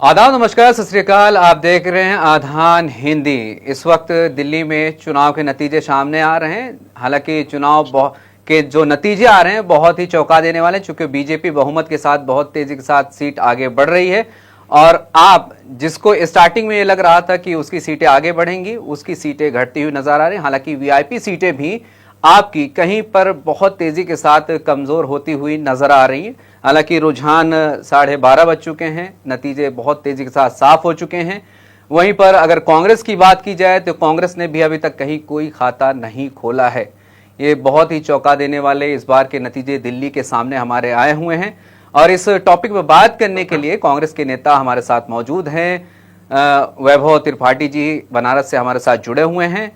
आदाब, नमस्कार, सत श्री अकाल। आप देख रहे हैं आधान हिंदी। इस वक्त दिल्ली में चुनाव के नतीजे सामने आ रहे हैं। हालांकि चुनाव के जो नतीजे आ रहे हैं बहुत ही चौंका देने वाले हैं, चूंकि बीजेपी बहुमत के साथ बहुत तेजी के साथ सीट आगे बढ़ रही है। और आप जिसको स्टार्टिंग में ये लग रहा था कि उसकी सीटें आगे बढ़ेंगी, उसकी सीटें घटती हुई नजर आ रही हैं। हालांकि वीआईपी सीटें भी आपकी कहीं पर बहुत तेजी के साथ कमजोर होती हुई नजर आ रही हैं। हालांकि रुझान 12:30 बज चुके हैं, नतीजे बहुत तेजी के साथ साफ हो चुके हैं। वहीं पर अगर कांग्रेस की बात की जाए तो कांग्रेस ने भी अभी तक कहीं कोई खाता नहीं खोला है। ये बहुत ही चौंका देने वाले इस बार के नतीजे दिल्ली के सामने हमारे आए हुए हैं। और इस टॉपिक पर बात करने के लिए कांग्रेस के नेता हमारे साथ मौजूद हैं। वैभव त्रिपाठी जी बनारस से हमारे साथ जुड़े हुए हैं।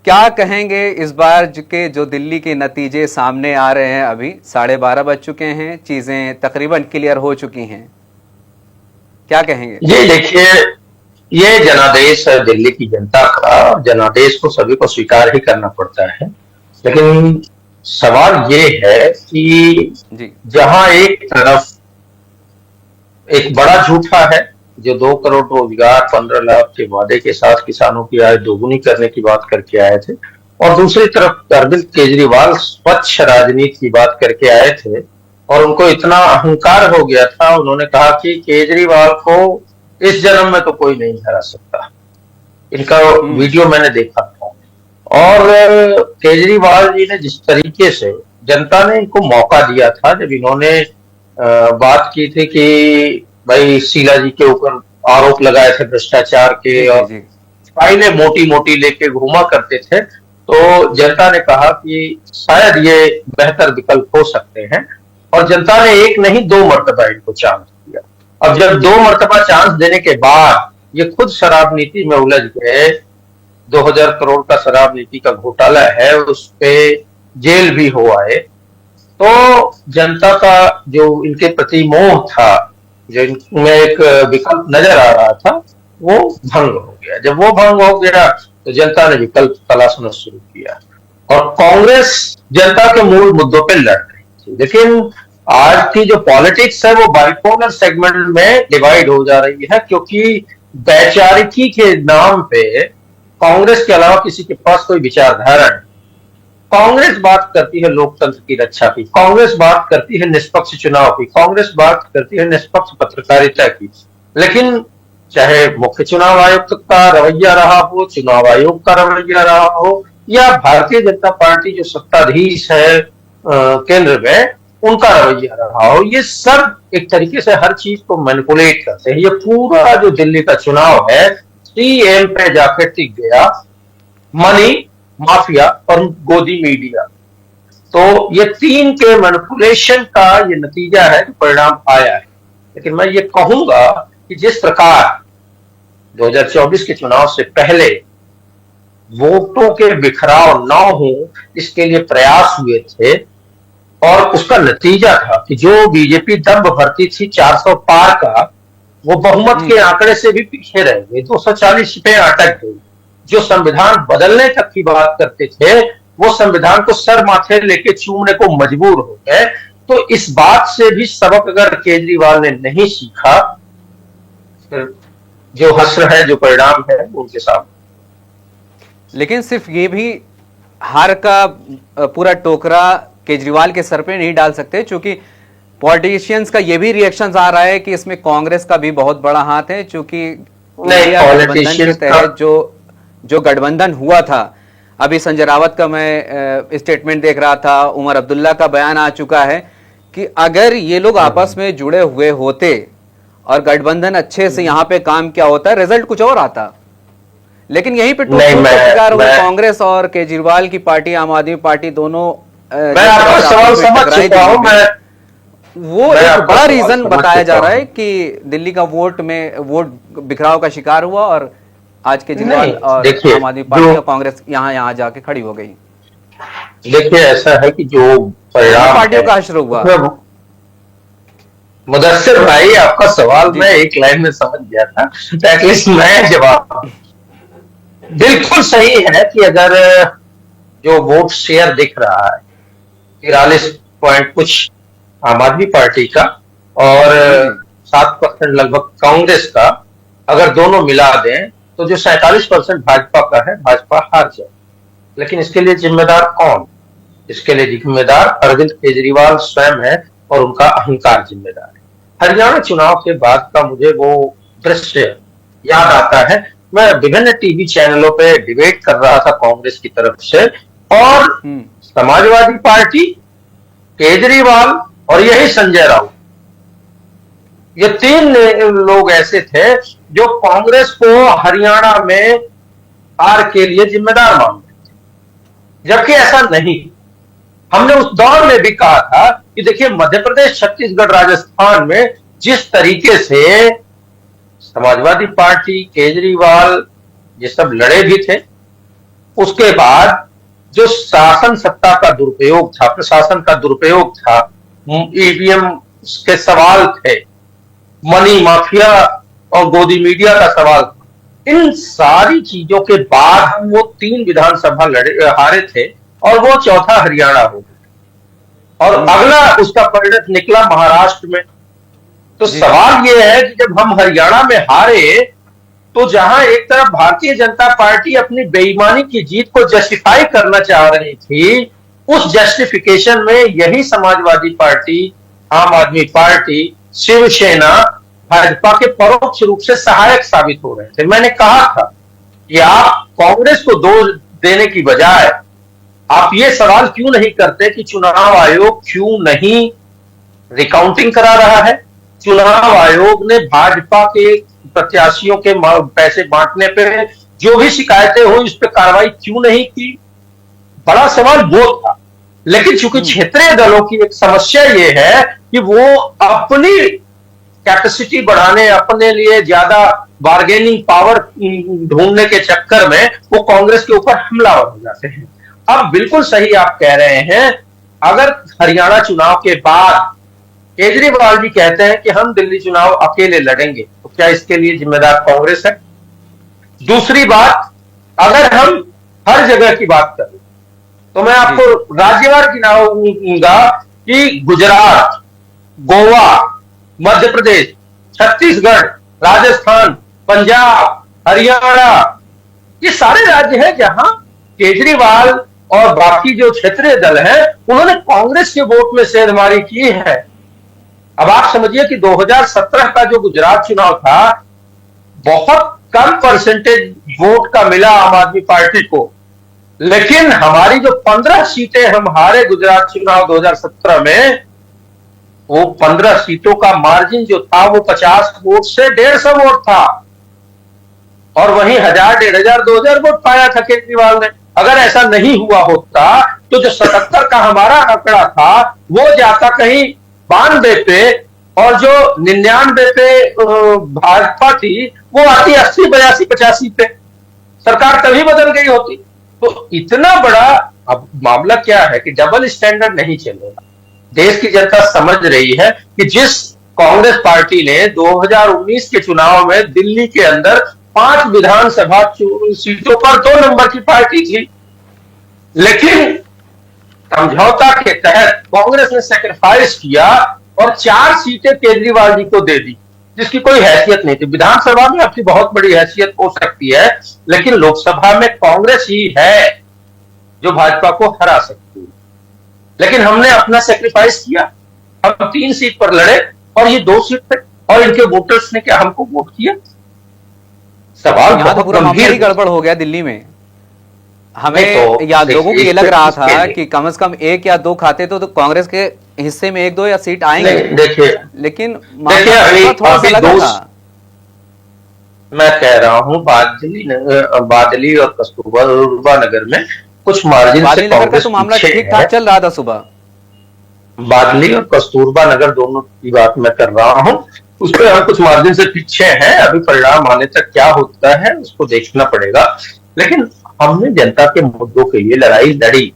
क्या कहेंगे इस बार के जो दिल्ली के नतीजे सामने आ रहे हैं? अभी 12:30 बज चुके हैं, चीजें तकरीबन क्लियर हो चुकी हैं, क्या कहेंगे? ये देखिए, ये जनादेश है दिल्ली की जनता का। जनादेश को सभी को स्वीकार ही करना पड़ता है। लेकिन सवाल ये है कि जी जहां एक तरफ एक बड़ा झूठा है जो 2 करोड़ रोजगार 15 लाख के वादे के साथ किसानों की आय दोगुनी करने की बात करके आए थे, और दूसरी तरफ अरविंद केजरीवाल स्वच्छ राजनीति की बात करके आए थे। और उनको इतना अहंकार हो गया था, उन्होंने कहा कि केजरीवाल को इस जन्म में तो कोई नहीं हरा सकता। इनका वीडियो मैंने देखा था। और केजरीवाल जी ने जिस तरीके से जनता ने इनको मौका दिया था, जब इन्होंने बात की थी कि भाई शीला जी के ऊपर आरोप लगाए थे भ्रष्टाचार के, और फाइलें मोटी मोटी लेके घूमा करते थे, तो जनता ने कहा कि शायद ये बेहतर विकल्प हो सकते हैं। और जनता ने एक नहीं 2 मर्तबा इनको चांस दिया। अब जब 2 मर्तबा चांस देने के बाद ये खुद शराब नीति में उलझ गए, 2000 करोड़ का शराब नीति का घोटाला है, उस पे जेल भी हो आए, तो जनता का जो इनके प्रति मोह था, जो इनमें एक विकल्प नजर आ रहा था, वो भंग हो गया। जब वो भंग हो गया तो जनता ने विकल्प तलाशना शुरू किया। और कांग्रेस जनता के मूल मुद्दों पे लड़ रही थी। लेकिन आज की जो पॉलिटिक्स है वो बाइपोलर सेगमेंट में डिवाइड हो जा रही है, क्योंकि वैचारिकी के नाम पे कांग्रेस के अलावा किसी के पास कोई विचारधारा नहीं। कांग्रेस बात करती है लोकतंत्र की रक्षा की, कांग्रेस बात करती है निष्पक्ष चुनाव की, कांग्रेस बात करती है निष्पक्ष पत्रकारिता की। लेकिन चाहे मुख्य चुनाव आयुक्त का रवैया रहा हो, चुनाव आयोग का रवैया रहा हो, या भारतीय जनता पार्टी जो सत्ताधीश है केंद्र में, उनका रवैया रहा हो, ये सब एक तरीके से हर चीज को मैनिपुलेट करते हैं। ये पूरा जो दिल्ली का चुनाव है, सीएम पे जाकर टिक गया मनी माफिया और गोदी मीडिया। तो ये 3 के मैनिपुलेशन का ये नतीजा है, जो परिणाम आया है। लेकिन मैं ये कहूंगा कि जिस प्रकार 2024 के चुनाव से पहले वोटों के बिखराव न हो, इसके लिए प्रयास हुए थे, और उसका नतीजा था कि जो बीजेपी दंभ भरती थी 400 पार का, वो बहुमत के आंकड़े से भी पीछे रह गई, 240 पे अटक गई। जो संविधान बदलने तक की बात करते थे, वो संविधान को सर माथे लेके चूमने को मजबूर हो गए। तो इस बात से भी सबक अगर केजरीवाल ने नहीं सीखा, फिर जो हश्र है, जो परिणाम है, उनके सामने। लेकिन सिर्फ ये भी हार का पूरा टोकरा केजरीवाल के सर पे नहीं डाल सकते, क्योंकि पॉलिटिशियंस का ये भी रिएक्शन आ रहा है कि इसमें कांग्रेस का भी बहुत बड़ा हाथ है। क्योंकि गठबंधन के तहत जो गठबंधन हुआ था, अभी संजय रावत का मैं स्टेटमेंट देख रहा था, उमर अब्दुल्ला का बयान आ चुका है कि अगर ये लोग आपस में जुड़े हुए होते और गठबंधन अच्छे से यहाँ पे काम किया होता, रिजल्ट कुछ और आता। लेकिन यहीं पे शिकार हुए कांग्रेस और केजरीवाल की पार्टी, आम आदमी पार्टी, दोनों मैं आपका सवाल समझ चुका हूं। वो एक बड़ा रीजन बताया जा रहा है कि दिल्ली का वोट बिखराव का शिकार हुआ, और आज केजरीवाल और आम आदमी पार्टी और कांग्रेस यहाँ जाके खड़ी हो गई। देखिए, ऐसा है कि जो परिणाम पार्टियों का असर हुआ। मुदस्सिर भाई, आपका सवाल मैं एक लाइन में समझ गया था, एटलीस्ट मैं जवाब बिल्कुल सही है कि अगर जो वोट शेयर दिख रहा है 43 पॉइंट कुछ आम आदमी पार्टी का और 7% लगभग कांग्रेस का, अगर दोनों मिला दें तो जो 47% भाजपा का है, भाजपा हार जाए। लेकिन इसके लिए जिम्मेदार कौन? इसके लिए जिम्मेदार अरविंद केजरीवाल स्वयं है और उनका अहंकार जिम्मेदार है। हरियाणा चुनाव के बाद का मुझे वो दृश्य याद आता है। मैं विभिन्न टीवी चैनलों पे डिबेट कर रहा था कांग्रेस की तरफ से, और समाजवादी पार्टी, केजरीवाल और यही संजय राउत, ये 3 लोग ऐसे थे जो कांग्रेस को हरियाणा में हार के लिए जिम्मेदार मान रहे थे, जबकि ऐसा नहीं। हमने उस दौर में भी कहा था कि देखिए, मध्य प्रदेश, छत्तीसगढ़, राजस्थान में जिस तरीके से समाजवादी पार्टी, केजरीवाल ये सब लड़े भी थे, उसके बाद जो शासन सत्ता का दुरुपयोग था, प्रशासन का दुरुपयोग था, ईवीएम के सवाल थे, मनी माफिया और गोदी मीडिया का सवाल था, इन सारी चीजों के बाद हम वो 3 विधानसभा हारे थे और वो चौथा हरियाणा हो गया, और अगला उसका परिणत निकला महाराष्ट्र में। तो सवाल ये है कि जब हम हरियाणा में हारे, तो जहां एक तरफ भारतीय जनता पार्टी अपनी बेईमानी की जीत को जस्टिफाई करना चाह रही थी, उस जस्टिफिकेशन में यही समाजवादी पार्टी, आम आदमी पार्टी, शिवसेना भाजपा के परोक्ष रूप से सहायक साबित हो रहे थे। मैंने कहा था कि आप कांग्रेस को दोष देने की बजाय आप ये सवाल क्यों नहीं करते कि चुनाव आयोग क्यों नहीं रिकाउंटिंग करा रहा है, चुनाव आयोग ने भाजपा के प्रत्याशियों के पैसे बांटने पे जो भी शिकायतें हुई उस पर कार्रवाई क्यों नहीं की। बड़ा सवाल वो था। लेकिन चूंकि क्षेत्रीय दलों की एक समस्या ये है कि वो अपनी कैपेसिटी बढ़ाने, अपने लिए ज्यादा बार्गेनिंग पावर ढूंढने के चक्कर में वो कांग्रेस के ऊपर हमलावर हो जाते हैं। अब बिल्कुल सही आप कह रहे हैं, अगर हरियाणा चुनाव के बाद केजरीवाल जी कहते हैं कि हम दिल्ली चुनाव अकेले लड़ेंगे, तो क्या इसके लिए जिम्मेदार कांग्रेस है? दूसरी बात, अगर हम हर जगह की बात करें तो मैं आपको राज्यवार गिनाऊंगा कि गुजरात, गोवा, मध्य प्रदेश, छत्तीसगढ़, राजस्थान, पंजाब, हरियाणा, ये सारे राज्य हैं जहां केजरीवाल और बाकी जो क्षेत्रीय दल हैं उन्होंने कांग्रेस के वोट में सेंधमारी की है। अब आप समझिए कि 2017 का जो गुजरात चुनाव था, बहुत कम परसेंटेज वोट का मिला आम आदमी पार्टी को, लेकिन हमारी जो 15 सीटें हम हारे गुजरात चुनाव 2017 में, वो 15 सीटों का मार्जिन जो था वो 50 वोट से 150 वोट था, और वहीं 1000, 1500, 2000 वोट पाया था केजरीवाल ने। अगर ऐसा नहीं हुआ होता तो जो 77 का हमारा आंकड़ा था वो जाता कहीं 92 पे, और जो 99 पे भाजपा थी वो आती 80, 82, 85 पे। सरकार तभी बदल गई होती। तो इतना बड़ा अब मामला क्या है कि डबल स्टैंडर्ड नहीं चलेगा। देश की जनता समझ रही है कि जिस कांग्रेस पार्टी ने 2019 के चुनाव में दिल्ली के अंदर 5 विधानसभा सीटों पर 2 नंबर की पार्टी थी, लेकिन समझौता के तहत कांग्रेस ने सैक्रिफाइस किया और 4 सीटें केजरीवाल जी को दे दी, जिसकी कोई हैसियत नहीं थी। विधानसभा में आपकी बहुत बड़ी हैसियत हो सकती है, लेकिन लोकसभा में कांग्रेस ही है जो भाजपा को हरा सकती है। लेकिन हमने अपना सैक्रिफाइस किया, हम 3 सीट पर लड़े और ये 2 सीट पे, और इनके वोटर्स ने क्या हमको वोट किया? सवाल यहाँ तो पूरा मामला ही गड़बड़ हो गया दिल्ली में। हमें तो या लोगों को ये लग रहा था कि कम से कम 1 या 2 खाते तो कांग्रेस के हिस्से में 1-2 या सीट आएंगे। देखिए, लेकिन थोड़ा सा लगा था। मैं कह रहा हूं बादली और कस्तूरबा नगर में कुछ मार्जिन से कांग्रेस तो मामला ठीक ठाक चल रहा था सुबह। बादली और कस्तूरबा नगर दोनों की बात मैं कर रहा हूं, उस पर हम कुछ मार्जिन से पीछे हैं। अभी परिणाम आने तक क्या होता है उसको देखना पड़ेगा। लेकिन हमने जनता के मुद्दों के लिए लड़ाई लड़ी,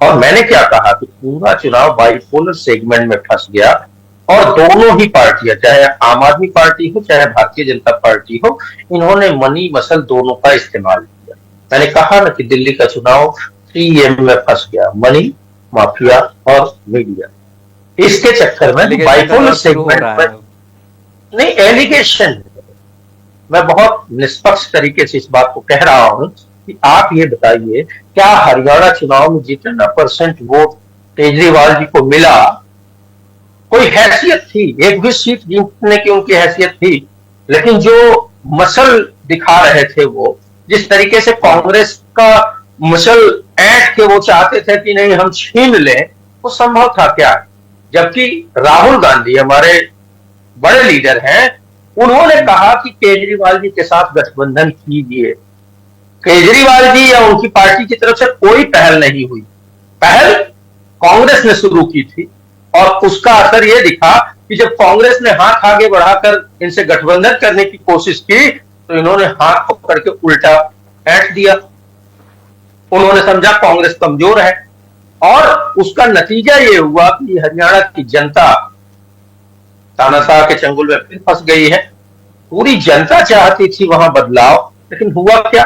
और मैंने क्या कहा कि पूरा चुनाव बाइपोलर सेगमेंट में फंस गया, और दोनों ही पार्टियां, चाहे आम आदमी पार्टी हो चाहे भारतीय जनता पार्टी हो, इन्होंने मनी मसल दोनों का इस्तेमाल किया। मैंने कहा ना कि दिल्ली का चुनाव 3M में फंस गया, मनी, माफिया और मीडिया। इसके चक्कर में बाइपोलर सेगमेंट में नहीं, एलिगेशन। मैं बहुत निष्पक्ष तरीके से इस बात को कह रहा हूं कि आप ये बताइए, क्या हरियाणा चुनाव में जितना % वोट केजरीवाल जी को मिला, कोई हैसियत थी? एक भी सीट जीतने की उनकी हैसियत थी, लेकिन जो मसल दिखा रहे थे, वो जिस तरीके से कांग्रेस का मसल ऐंठ के वो चाहते थे कि नहीं हम छीन लें, वो संभव था क्या? जबकि राहुल गांधी हमारे बड़े लीडर हैं, उन्होंने कहा कि केजरीवाल जी के साथ गठबंधन कीजिए। केजरीवाल जी या उनकी पार्टी की तरफ से कोई पहल नहीं हुई। पहल कांग्रेस ने शुरू की थी और उसका असर यह दिखा कि जब कांग्रेस ने हाथ आगे बढ़ाकर इनसे गठबंधन करने की कोशिश की, तो इन्होंने हाथ पकड़ के उल्टा ऐंठ दिया। उन्होंने समझा कांग्रेस कमजोर है और उसका नतीजा यह हुआ कि हरियाणा की जनता तानाशाह के चंगुल में फिर फंस गई है। पूरी जनता चाहती थी वहां बदलाव, लेकिन हुआ क्या?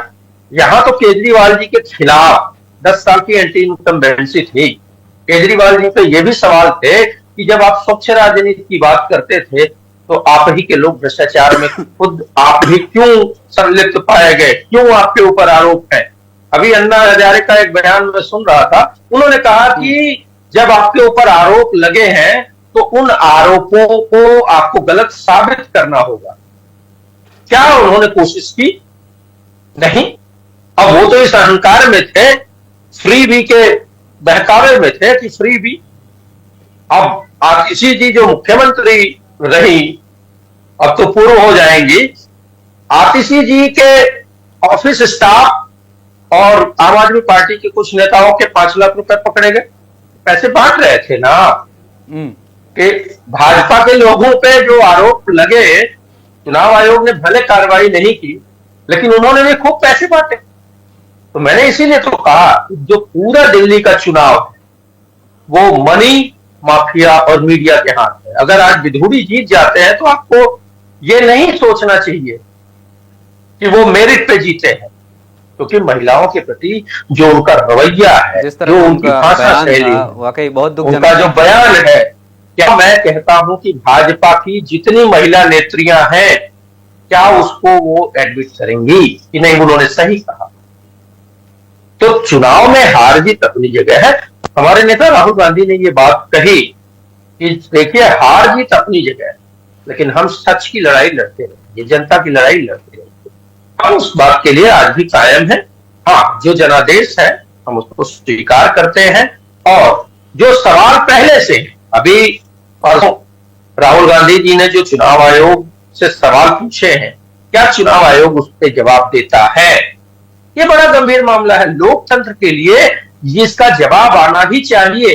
यहां तो केजरीवाल जी के खिलाफ 10 साल की एंटी इनकम्बेंसी थी। केजरीवाल जी पे ये भी सवाल थे कि जब आप स्वच्छ राजनीति की बात करते थे, तो आप ही के लोग भ्रष्टाचार में खुद आप भी क्यों संलिप्त पाए गए? क्यों आपके ऊपर आरोप है? अभी अन्ना हजारे का एक बयान में सुन रहा था, उन्होंने कहा कि जब आपके ऊपर आरोप लगे हैं, तो उन आरोपों को आपको गलत साबित करना होगा। क्या उन्होंने कोशिश की? नहीं। अब वो तो इस अहंकार में थे, फ्री बी के बहकावे में थे कि फ्री बी। अब आतिशी जी जो मुख्यमंत्री रही, अब तो पूर्व हो जाएंगी, आतिशी जी के ऑफिस स्टाफ और आम आदमी पार्टी के कुछ नेताओं के 5 लाख रुपए पकड़े गए। पैसे बांट रहे थे ना, कि भाजपा के लोगों पे जो आरोप लगे, चुनाव आयोग ने भले कार्रवाई नहीं की, लेकिन उन्होंने भी खूब पैसे बांटे। तो मैंने इसीलिए तो कहा, जो पूरा दिल्ली का चुनाव है वो मनी माफिया और मीडिया के हाथ है। अगर आज विधुड़ी जीत जाते हैं, तो आपको ये नहीं सोचना चाहिए कि वो मेरिट पे जीते हैं, क्योंकि महिलाओं के प्रति जो उनका रवैया है, जो उनकी भाषा शैली, वाकई बहुत दुख, उनका जो बयान है, क्या मैं कहता हूं कि भाजपा की जितनी महिला नेत्रियां हैं, क्या उसको वो एडमिट करेंगी कि नहीं उन्होंने सही कहा? तो चुनाव में हार जीत अपनी जगह है। हमारे नेता राहुल गांधी ने ये बात कही कि देखिए, हार जीत अपनी जगह है, लेकिन हम सच की लड़ाई लड़ते रहेंगे, जनता की लड़ाई लड़ते रहेंगे। हम उस बात के लिए आज भी कायम है। हाँ, जो जनादेश है हम उसको स्वीकार करते हैं, और जो सवाल पहले से अभी परसों राहुल गांधी जी ने जो चुनाव आयोग से सवाल पूछे हैं, क्या चुनाव आयोग उस पर जवाब देता है? ये बड़ा गंभीर मामला है लोकतंत्र के लिए, इसका जवाब आना भी चाहिए।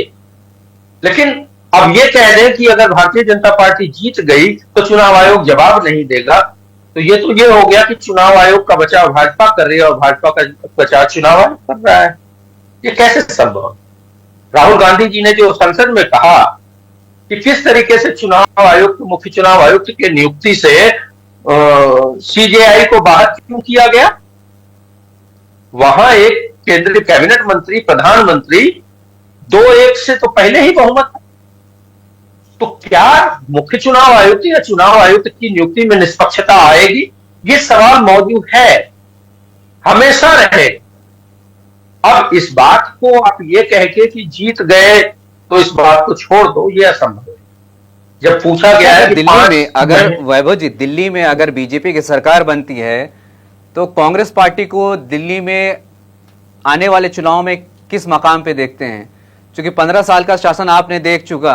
लेकिन अब ये कह दें कि अगर भारतीय जनता पार्टी जीत गई तो चुनाव आयोग जवाब नहीं देगा, तो ये हो गया कि चुनाव आयोग का बचाव भाजपा कर रही है और भाजपा का बचाव चुनाव आयोग कर रहा है। ये कैसे संभव? राहुल गांधी जी ने जो संसद में कहा कि किस तरीके से चुनाव आयुक्त, मुख्य चुनाव आयुक्त की नियुक्ति से सीजेआई को बाहर क्यों किया गया? वहां एक केंद्रीय कैबिनेट मंत्री, प्रधानमंत्री 2-1 से तो पहले ही बहुमत। तो क्या मुख्य चुनाव आयुक्त या चुनाव आयुक्त की नियुक्ति में निष्पक्षता आएगी? ये सवाल मौजूद है, हमेशा रहे। अब इस बात को आप ये कह के कि जीत गए तो इस बात को छोड़ दो, ये असंभव है। जब पूछा गया है कि दिल्ली में अगर वैभव जी, दिल्ली में अगर बीजेपी की सरकार बनती है, तो कांग्रेस पार्टी को दिल्ली में आने वाले चुनाव में किस मकाम पे देखते हैं? क्योंकि 15 साल का शासन आपने देख चुका,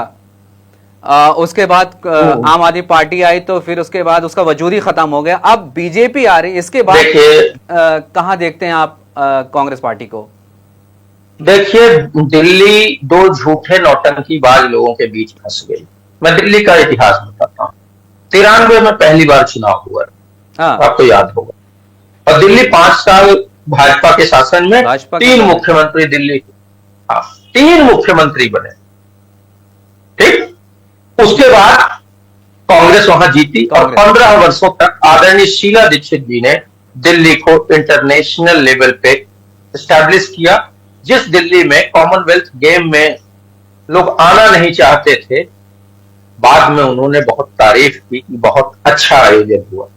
उसके बाद आम आदमी पार्टी आई, तो फिर उसके बाद उसका वजूद ही खत्म हो गया। अब बीजेपी आ रही, इसके बाद कहां देखते हैं आप कांग्रेस पार्टी को? देखिए, दिल्ली 2 झूठे नौटंकीबाज लोगों के बीच फंस गई। मैं दिल्ली का इतिहास बताता हूं। 93 में पहली बार चुनाव हुआ, आपको याद होगा, और दिल्ली 5 साल भाजपा के शासन में 3 मुख्यमंत्री दिल्ली, 3 मुख्यमंत्री बने। ठीक, उसके बाद कांग्रेस वहां जीती और 15 वर्षों तक आदरणीय शीला दीक्षित जी ने दिल्ली को इंटरनेशनल लेवल पे एस्टैब्लिश किया। जिस दिल्ली में कॉमनवेल्थ गेम में लोग आना नहीं चाहते थे, बाद में उन्होंने बहुत तारीफ की कि बहुत अच्छा आयोजन हुआ,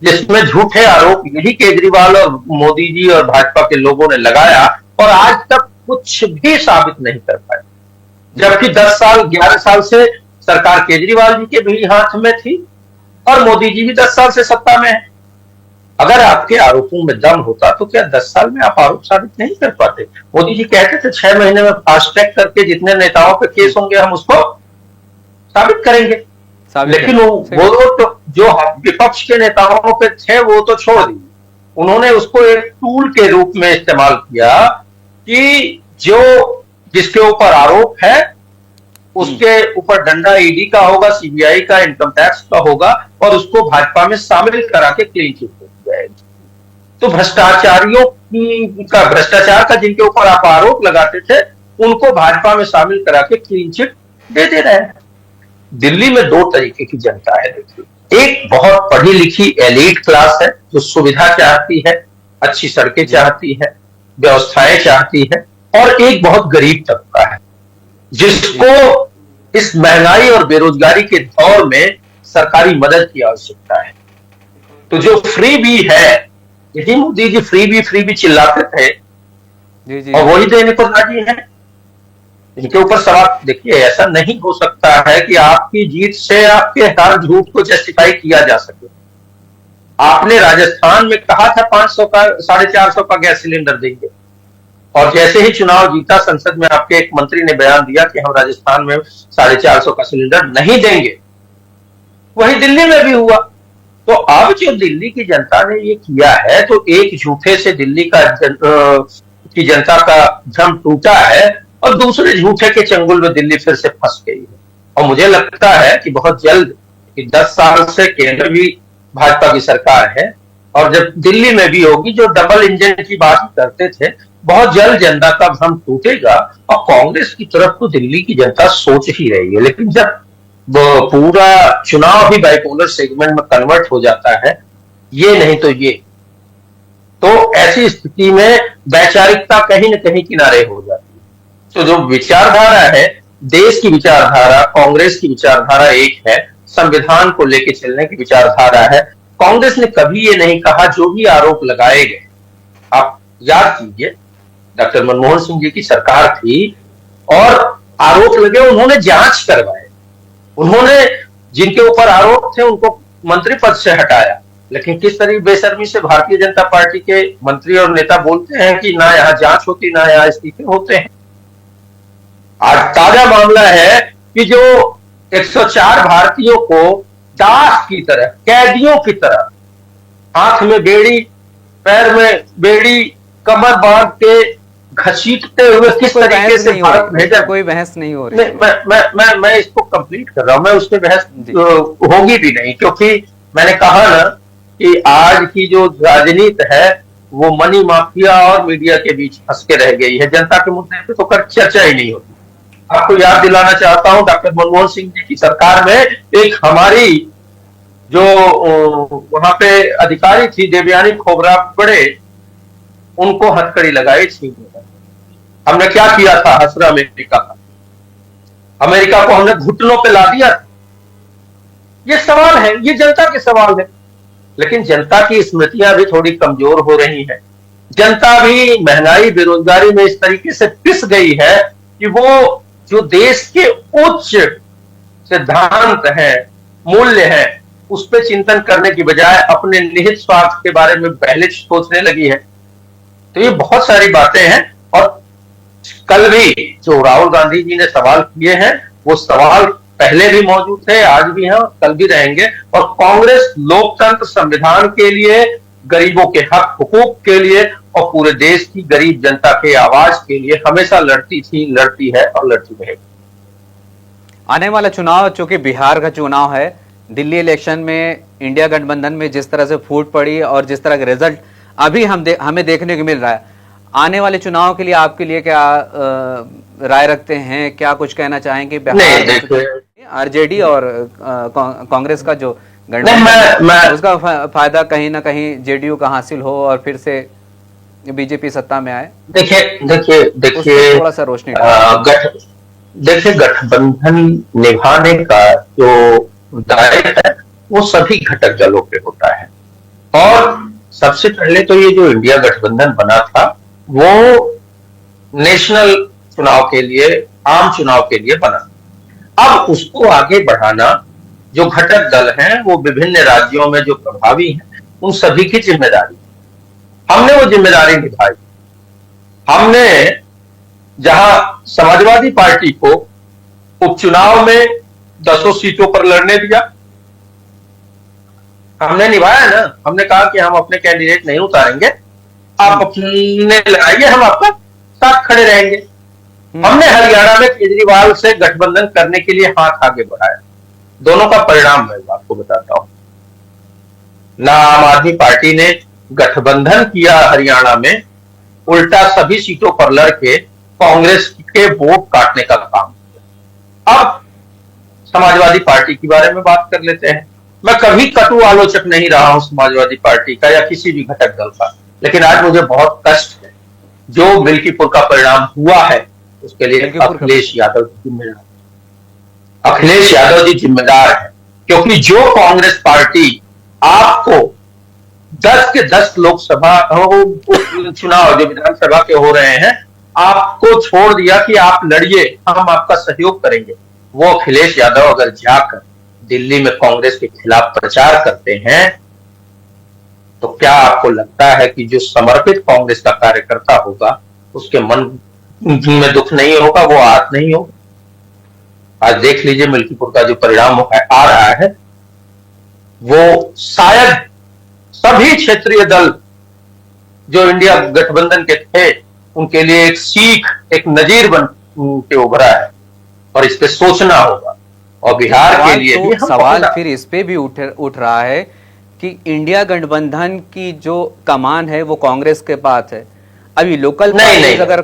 जिसमें झूठे आरोप यही केजरीवाल और मोदी जी और भाजपा के लोगों ने लगाया और आज तक कुछ भी साबित नहीं कर पाए। जबकि 10 साल 11 साल से सरकार केजरीवाल जी के भी हाथ में थी और मोदी जी भी 10 साल से सत्ता में है। अगर आपके आरोपों में दम होता तो क्या 10 साल में आप आरोप साबित नहीं कर पाते? मोदी जी कहते थे 6 महीने में फास्ट ट्रैक करके जितने नेताओं पे केस होंगे हम उसको साबित करेंगे। लेकिन वो तो जो विपक्ष के नेताओं पे थे वो तो छोड़ दिए, उन्होंने उसको एक टूल के रूप में इस्तेमाल किया कि जो जिसके ऊपर आरोप है उसके ऊपर डंडा ईडी का होगा, सीबीआई का, इनकम टैक्स का होगा और उसको भाजपा में शामिल करा के क्लीन चिट हो जाएगी। तो भ्रष्टाचार का जिनके ऊपर आप आरोप लगाते थे उनको भाजपा में शामिल करा के क्लीन चिट दे रहे हैं। दिल्ली में दो तरीके की जनता है। देखिए, एक बहुत पढ़ी लिखी एलीट क्लास है जो सुविधा चाहती है, अच्छी सड़कें चाहती है, व्यवस्थाएं चाहती है, और एक बहुत गरीब तबका है जिसको इस महंगाई और बेरोजगारी के दौर में सरकारी मदद की आवश्यकता है। तो जो फ्री बी है, यही मोदी जी फ्री बी चिल्लाते थे और वही देने को राजी है। इनके ऊपर सवाल, देखिए ऐसा नहीं हो सकता है कि आपकी जीत से आपके हर झूठ को जस्टिफाई किया जा सके। आपने राजस्थान में कहा था 500 का 450 का गैस सिलेंडर देंगे और जैसे ही चुनाव जीता संसद में आपके एक मंत्री ने बयान दिया कि हम राजस्थान में 450 का सिलेंडर नहीं देंगे। वही दिल्ली में भी हुआ। तो अब जो दिल्ली की जनता ने ये किया है तो एक झूठे से दिल्ली की जनता का भ्रम टूटा है और दूसरे झूठे के चंगुल में दिल्ली फिर से फंस गई है। और मुझे लगता है कि बहुत जल्द, कि 10 साल से केंद्र भी भाजपा की सरकार है और जब दिल्ली में भी होगी, जो डबल इंजन की बात करते थे, बहुत जल्द जनता का भ्रम टूटेगा और कांग्रेस की तरफ तो दिल्ली की जनता सोच ही रही है। लेकिन जब पूरा चुनाव ही बाइपोलर सेगमेंट में कन्वर्ट हो जाता है, ये नहीं तो ये, तो ऐसी स्थिति में वैचारिकता कहीं न कहीं किनारे हो जाती है। तो जो विचारधारा है, देश की विचारधारा, कांग्रेस की विचारधारा एक है, संविधान को लेकर चलने की विचारधारा है। कांग्रेस ने कभी ये नहीं कहा जो भी आरोप लगाए गए, आप याद कीजिए डॉक्टर मनमोहन सिंह जी की सरकार थी और आरोप लगे, उन्होंने जांच करवाए, उन्होंने जिनके ऊपर आरोप थे उनको मंत्री पद से हटाया। लेकिन किस तरह बेशर्मी से भारतीय जनता पार्टी के मंत्री और नेता बोलते हैं कि ना यहाँ जांच होती ना यहाँ इस्तीफे होते हैं। आज ताजा मामला है कि जो 104 भारतीयों को दास की तरह, कैदियों की तरह, हाथ में बेड़ी, पैर में बेड़ी, कमर बांध के घसीटते हुए किस तरीके से भारत भेजा। कोई बहस नहीं हो रही। मैं इसको कंप्लीट कर रहा हूं, मैं उस पर बहस होगी भी नहीं, क्योंकि मैंने कहा ना कि आज की जो राजनीति है वो मनी माफिया और मीडिया के बीच फंस के रह गई है। जनता के मुद्दे पे तो कर चर्चा ही नहीं होती। आपको याद दिलाना चाहता हूं, डॉक्टर मनमोहन सिंह जी की सरकार में एक हमारी जो वहां पे अधिकारी थी देवयानी खोबरा बड़े, उनको हथकड़ी लगाई थी। हमने क्या किया था? हसरा अमेरिका को हमने घुटनों पे ला दिया। ये सवाल है, ये जनता के सवाल है। लेकिन जनता की स्मृतियां भी थोड़ी कमजोर हो रही हैं। जनता भी महंगाई बेरोजगारी में इस तरीके से पिस गई है कि वो जो देश के उच्च सिद्धांत हैं, मूल्य हैं, उस पर चिंतन करने की बजाय अपने निहित स्वार्थ के बारे में पहले सोचने लगी है। तो ये बहुत सारी बातें हैं। और कल भी जो राहुल गांधी जी ने सवाल किए हैं, वो सवाल पहले भी मौजूद थे, आज भी हैं और कल भी रहेंगे। और कांग्रेस लोकतंत्र, संविधान के लिए, गरीबों के हक हुकूक के लिए और पूरे देश की गरीब जनता के आवाज के लिए हमेशा लड़ती थी, लड़ती है और लड़ती रहेगी। आने वाला चुनाव, चूंकि बिहार का चुनाव है, दिल्ली इलेक्शन में इंडिया गठबंधन में जिस तरह से फूट पड़ी और जिस तरह का रिजल्ट अभी हमें देखने को मिल रहा है, आने वाले चुनाव के लिए आपके लिए क्या राय रखते हैं? क्या कुछ कहना चाहेंगे? आरजेडी और कांग्रेस का जो गठबंधन, उसका फायदा कहीं ना कहीं जेडीयू का हासिल हो और फिर से बीजेपी सत्ता में आए। देखिए थोड़ा सा रोशनी देखिए, गठबंधन निभाने का जो दायित्व है वो सभी घटक दलों पे होता है। और सबसे पहले तो ये जो इंडिया गठबंधन बना था वो नेशनल चुनाव के लिए, आम चुनाव के लिए बना। अब उसको आगे बढ़ाना जो घटक दल हैं वो विभिन्न राज्यों में जो प्रभावी हैं उन सभी की जिम्मेदारी। हमने वो जिम्मेदारी निभाई। हमने जहां समाजवादी पार्टी को उपचुनाव में 10 सीटों पर लड़ने दिया, हमने निभाया ना। हमने कहा कि हम अपने कैंडिडेट नहीं उतारेंगे, आप अपने लड़ाइए, हम आपका साथ खड़े रहेंगे। हमने हरियाणा में केजरीवाल से गठबंधन करने के लिए हाथ आगे बढ़ाया। दोनों का परिणाम मैं आपको बताता हूं। ना आम आदमी पार्टी ने गठबंधन किया हरियाणा में, उल्टा सभी सीटों पर लड़के कांग्रेस के वोट काटने का काम किया। अब समाजवादी पार्टी के बारे में बात कर लेते हैं। मैं कभी कटु आलोचक नहीं रहा हूं समाजवादी पार्टी का या किसी भी घटक दल का, लेकिन आज मुझे बहुत कष्ट है जो मिल्कीपुर का परिणाम हुआ है उसके लिए अखिलेश यादव जिम्मेदार। अखिलेश यादव जी जिम्मेदार है, क्योंकि जो कांग्रेस पार्टी आपको 10 के 10 लोकसभा चुनाव जो विधानसभा के हो रहे हैं आपको छोड़ दिया कि आप लड़िए, हम आपका सहयोग करेंगे, वो अखिलेश यादव अगर जाकर दिल्ली में कांग्रेस के खिलाफ प्रचार करते हैं तो क्या आपको लगता है कि जो समर्पित कांग्रेस का कार्यकर्ता होगा उसके मन में दुख नहीं होगा, वो आहत नहीं होगा? आज देख लीजिए मिल्कीपुर का जो परिणाम आ रहा है वो शायद सभी क्षेत्रीय दल जो इंडिया गठबंधन के थे उनके लिए एक सीख, एक नजीर बन के उभरा है और इस पे सोचना होगा। और बिहार के लिए भी सवाल फिर इस पे भी उठ रहा है कि इंडिया गठबंधन की जो कमान है वो कांग्रेस के पास है। अभी लोकल पार्टीज अगर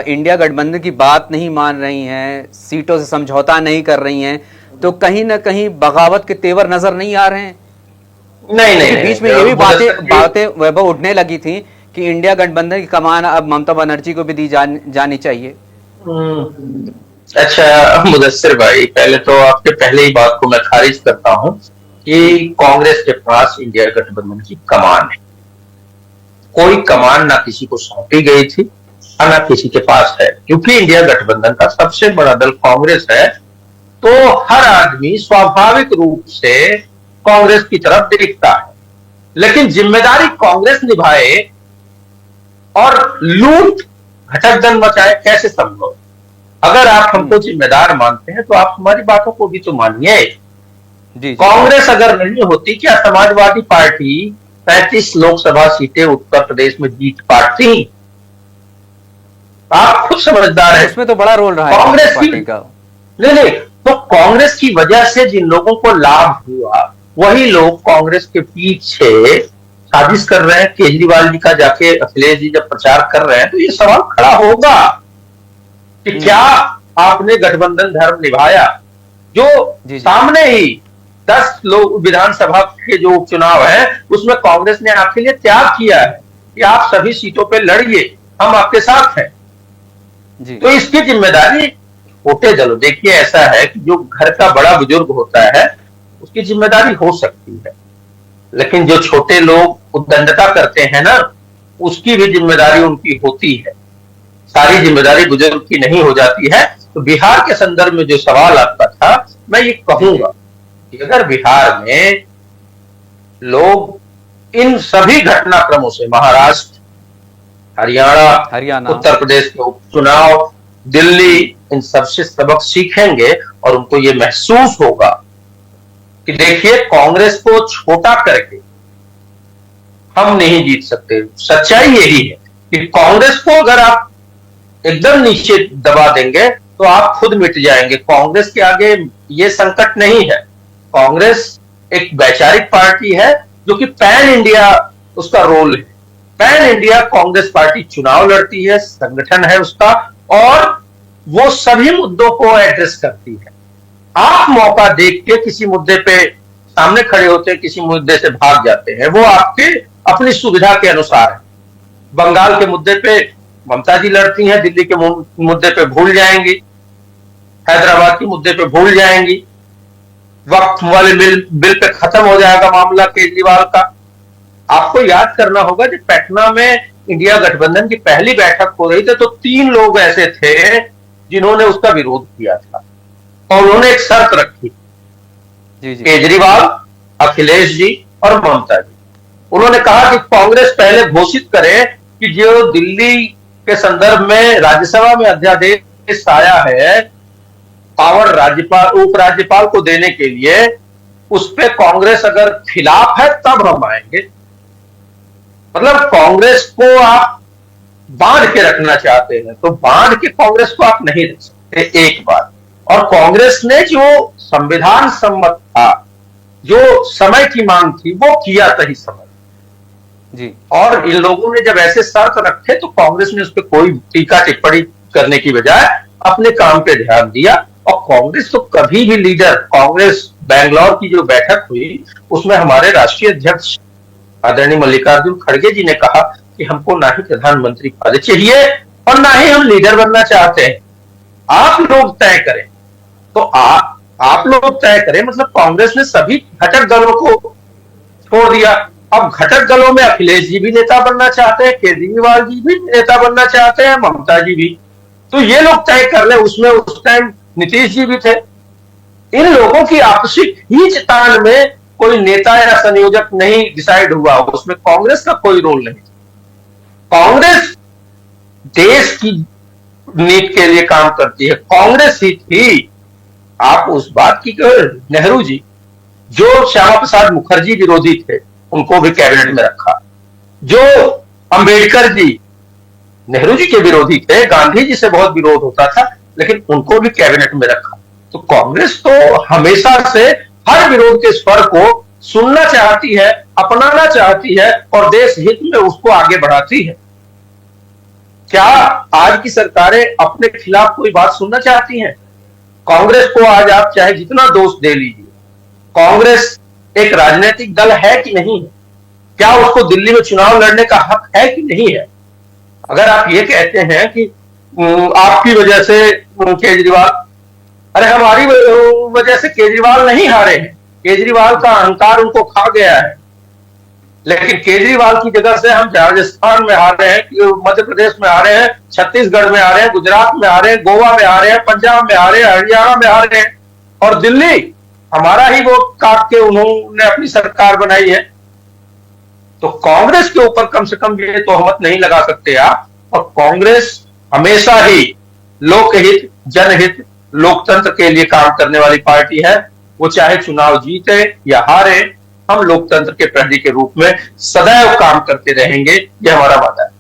इंडिया गठबंधन की बात नहीं मान रही हैं, सीटों से समझौता नहीं कर रही हैं, तो कहीं ना कहीं बगावत के तेवर नजर नहीं आ रहे हैं। नहीं, बीच में ये भी बातें वैभव उठने लगी थी कि इंडिया गठबंधन की कमान अब ममता बनर्जी को भी दी जानी चाहिए। अच्छा मुदस्सिर भाई, पहले तो आपके पहले ही बात को मैं खारिज करता हूं कि कांग्रेस के पास इंडिया गठबंधन की कमान है। कोई कमान ना किसी को सौंपी गई थी और ना किसी के पास है, क्योंकि इंडिया गठबंधन का सबसे बड़ा दल कांग्रेस है। तो हर आदमी स्वाभाविक रूप से कांग्रेस की तरफ देखता है, लेकिन जिम्मेदारी कांग्रेस निभाए और लूट घटक दल मचाए, कैसे संभव? अगर आप हमको जिम्मेदार मानते हैं तो आप हमारी बातों को भी तो मानिए। कांग्रेस अगर नहीं होती, क्या समाजवादी पार्टी 35 लोकसभा सीटें उत्तर प्रदेश में जीत पाती? आप खुद समझदार हैं। इसमें तो बड़ा रोल रहा है कांग्रेस पार्टी का। नहीं, तो कांग्रेस की वजह से जिन लोगों को लाभ हुआ वही लोग कांग्रेस के पीछे साजिश कर रहे हैं। केजरीवाल जी का जाके अखिलेश जी जब प्रचार कर रहे हैं तो ये सवाल खड़ा होगा कि क्या आपने गठबंधन धर्म निभाया? जो सामने ही 10 लोग विधानसभा के जो उपचुनाव है उसमें कांग्रेस ने आपके लिए त्याग किया है कि आप सभी सीटों पे लड़िए, हम आपके साथ हैं। तो इसकी जिम्मेदारी छोटे दलों, देखिए ऐसा है कि जो घर का बड़ा बुजुर्ग होता है उसकी जिम्मेदारी हो सकती है, लेकिन जो छोटे लोग उद्दंडता करते हैं ना उसकी भी जिम्मेदारी उनकी होती है। सारी जिम्मेदारी बुजुर्ग की नहीं हो जाती है। तो बिहार के संदर्भ में जो सवाल आपका था, मैं ये कहूंगा कि अगर बिहार में लोग इन सभी घटनाक्रमों से, महाराष्ट्र, हरियाणा, उत्तर प्रदेश के उपचुनाव, दिल्ली, इन सबसे सबक सीखेंगे और उनको ये महसूस होगा कि देखिए कांग्रेस को छोटा करके हम नहीं जीत सकते। सच्चाई यही है कि कांग्रेस को अगर आप एकदम नीचे दबा देंगे तो आप खुद मिट जाएंगे। कांग्रेस के आगे ये संकट नहीं है। कांग्रेस एक वैचारिक पार्टी है जो कि पैन इंडिया उसका रोल है। पैन इंडिया कांग्रेस पार्टी चुनाव लड़ती है, संगठन है उसका, और वो सभी मुद्दों को एड्रेस करती है। आप मौका देख के किसी मुद्दे पे सामने खड़े होते हैं, किसी मुद्दे से भाग जाते हैं, वो आपके अपनी सुविधा के अनुसार है। बंगाल के मुद्दे पे ममता जी लड़ती हैं, दिल्ली के मुद्दे पे भूल जाएंगी। हैदराबाद के मुद्दे पे भूल जाएंगी, वक्फ वाले बिल पे खत्म हो जाएगा मामला केजरीवाल का। आपको याद करना होगा जब पटना में इंडिया गठबंधन की पहली बैठक हो रही थी तो 3 लोग ऐसे थे जिन्होंने उसका विरोध किया था और उन्होंने एक शर्त रखी, केजरीवाल, अखिलेश जी और ममता जी। उन्होंने कहा कि कांग्रेस पहले घोषित करे कि जो दिल्ली के संदर्भ में राज्यसभा में अध्यादेश आया है पावर राज्यपाल उपराज्यपाल को देने के लिए, उस पे कांग्रेस अगर खिलाफ है तब हम आएंगे। मतलब कांग्रेस को आप बांध के रखना चाहते हैं तो बांध के कांग्रेस को आप नहीं रख सकते, एक बात। और कांग्रेस ने जो संविधान सम्मत था, जो समय की मांग थी, वो किया सही समय जी। और इन लोगों ने जब ऐसे शर्त रखे तो कांग्रेस ने उस पर कोई टीका टिप्पणी करने की बजाय अपने काम पे ध्यान दिया। और कांग्रेस तो कभी भी लीडर, कांग्रेस बैंगलोर की जो बैठक हुई उसमें हमारे राष्ट्रीय अध्यक्ष आदरणीय मल्लिकार्जुन खड़गे जी ने कहा कि हमको ना ही प्रधानमंत्री पद चाहिए और ना ही हम लीडर बनना चाहते हैं, आप लोग तय करें। तो आप लोग तय करें, मतलब कांग्रेस ने सभी घटक दलों को छोड़ दिया। अब घटक दलों में अखिलेश जी भी नेता बनना चाहते हैं, केजरीवाल जी भी नेता बनना चाहते हैं, ममता जी भी। तो ये लोग तय कर ले। उसमें उस टाइम नीतीश जी भी थे। इन लोगों की आपसी खींचतान में कोई नेता या संयोजक नहीं डिसाइड हुआ, उसमें कांग्रेस का कोई रोल नहीं। कांग्रेस देश की नीति के लिए काम करती है, कांग्रेस ही थी। आप उस बात की नेहरू जी, जो श्यामा प्रसाद मुखर्जी विरोधी थे, उनको भी कैबिनेट में रखा। जो अंबेडकर जी नेहरू जी के विरोधी थे, गांधी जी से बहुत विरोध होता था, लेकिन उनको भी कैबिनेट में रखा। तो कांग्रेस तो हमेशा से हर विरोध के स्वर को सुनना चाहती है, अपनाना चाहती है और देश हित में उसको आगे बढ़ाती है। क्या आज की सरकारें अपने खिलाफ कोई बात सुनना चाहती हैं? कांग्रेस को आज आप चाहे जितना दोष दे लीजिए, कांग्रेस एक राजनीतिक दल है कि नहीं है? क्या उसको दिल्ली में चुनाव लड़ने का हक है कि नहीं है? अगर आप ये कहते हैं कि आपकी वजह से केजरीवाल, अरे हमारी वजह से केजरीवाल नहीं हारे हैं, केजरीवाल का अहंकार उनको खा गया है। लेकिन केजरीवाल की जगह से हम राजस्थान में हारे हैं, मध्य प्रदेश में हारे हैं, छत्तीसगढ़ में हारे हैं, गुजरात में हारे हैं, गोवा में हारे हैं, पंजाब में हारे हैं, हरियाणा में हारे हैं और दिल्ली हमारा ही वोट काट के उन्होंने अपनी सरकार बनाई है। तो कांग्रेस के ऊपर कम से कम ये तोहमत नहीं लगा सकते आप। और कांग्रेस हमेशा ही लोकहित, जनहित, लोकतंत्र के लिए काम करने वाली पार्टी है। वो चाहे चुनाव जीते या हारे, हम लोकतंत्र के प्रहरी के रूप में सदैव काम करते रहेंगे, ये हमारा वादा है।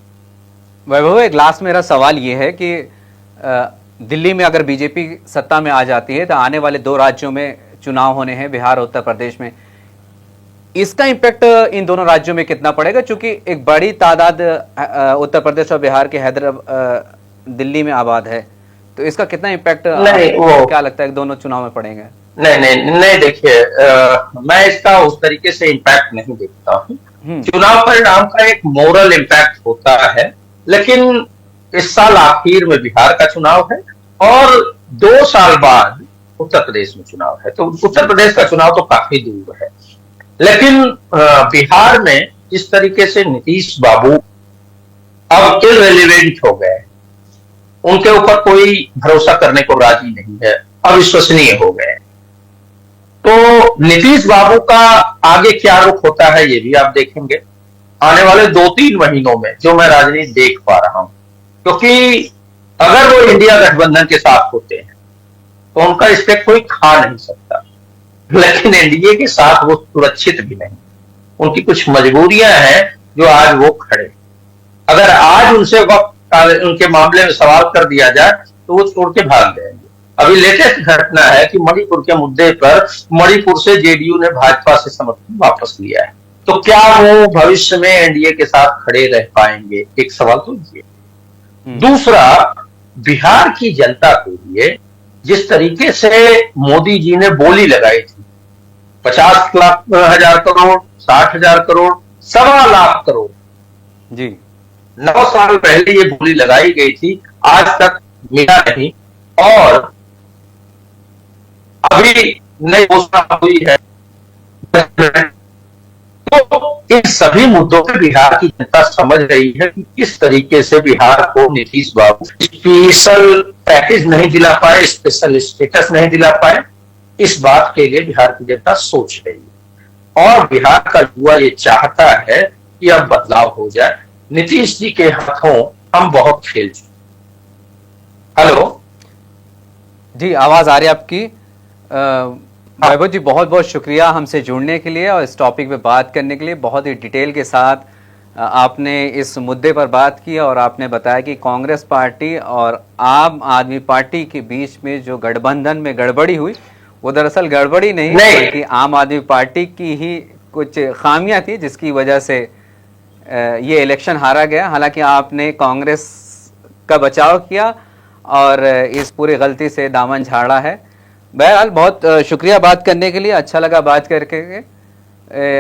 वैभव, एक लास्ट मेरा सवाल ये है कि दिल्ली में अगर बीजेपी सत्ता में आ जाती है तो आने वाले 2 राज्यों में चुनाव होने हैं, बिहार और उत्तर प्रदेश में। इसका इम्पैक्ट इन दोनों राज्यों में कितना पड़ेगा? क्योंकि एक बड़ी तादाद उत्तर प्रदेश और बिहार के दिल्ली में आबाद है, तो इसका कितना इम्पैक्ट क्या लगता है दोनों चुनाव में पड़ेंगे? नहीं, देखिए, मैं इसका उस तरीके से इम्पैक्ट नहीं देखता हूँ। चुनाव परिणाम का एक मोरल इम्पैक्ट होता है, लेकिन इस साल आखिर में बिहार का चुनाव है और 2 साल बाद उत्तर प्रदेश में चुनाव है। तो उत्तर प्रदेश का चुनाव तो काफी दूर है, लेकिन बिहार में जिस तरीके से नीतीश बाबू अब इररिलेवेंट हो गए, उनके ऊपर कोई भरोसा करने को राजी नहीं है, अविश्वसनीय हो गए। तो नीतीश बाबू का आगे क्या रुख होता है ये भी आप देखेंगे आने वाले 2-3 महीनों में, जो मैं राजनीति देख पा रहा हूं। क्योंकि अगर वो इंडिया गठबंधन के साथ होते हैं तो उनका स्टेक कोई खा नहीं सकता, लेकिन एनडीए के साथ वो सुरक्षित भी नहीं। उनकी कुछ मजबूरियां हैं जो आज वो खड़े। अगर आज उनसे वक्त उनके मामले में सवाल कर दिया जाए तो वो छोड़ के भाग जाएंगे। अभी लेटेस्ट घटना है कि मणिपुर के मुद्दे पर मणिपुर से जेडीयू ने भाजपा से समर्थन वापस लिया है। तो क्या वो भविष्य में एनडीए के साथ खड़े रह पाएंगे? एक सवाल तो ये। दूसरा, बिहार की जनता के लिए जिस तरीके से मोदी जी ने बोली लगाई थी, 50,000 करोड़, 60,000 करोड़, 1.25 लाख करोड़ जी, 9 साल पहले ये बोली लगाई गई थी, आज तक मिला नहीं। और अभी नई घोषणा हुई है। तो इन सभी मुद्दों पे बिहार की जनता समझ रही है कि किस तरीके से बिहार को नीतीश बाबू स्पेशल पैकेज नहीं दिला पाए, स्पेशल स्टेटस नहीं दिला पाए। इस बात के लिए बिहार की जनता सोच रही है और बिहार का युवा ये चाहता है कि अब बदलाव हो जाए। नीतीश जी के हाथों हम बहुत खेल चुके। हेलो जी, आवाज़ आ रही है आपकी। वैभव जी, बहुत बहुत शुक्रिया हमसे जुड़ने के लिए और इस टॉपिक पे बात करने के लिए। बहुत ही डिटेल के साथ आपने इस मुद्दे पर बात की और आपने बताया कि कांग्रेस पार्टी और आम आदमी पार्टी के बीच में जो गठबंधन में गड़बड़ी हुई, वो दरअसल गड़बड़ी नहीं बल्कि आम आदमी पार्टी की ही कुछ खामियां थी, जिसकी वजह से ये इलेक्शन हारा गया। हालांकि आपने कांग्रेस का बचाव किया और इस पूरी गलती से दामन झाड़ा है। बहरहाल बहुत शुक्रिया बात करने के लिए, अच्छा लगा बात करके।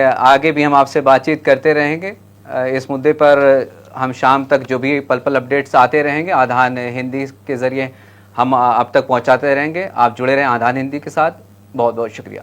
आगे भी हम आपसे बातचीत करते रहेंगे इस मुद्दे पर। हम शाम तक जो भी पल पल अपडेट्स आते रहेंगे आधान हिंदी के ज़रिए हम आप तक पहुंचाते रहेंगे। आप जुड़े रहें आधान हिंदी के साथ। बहुत बहुत शुक्रिया।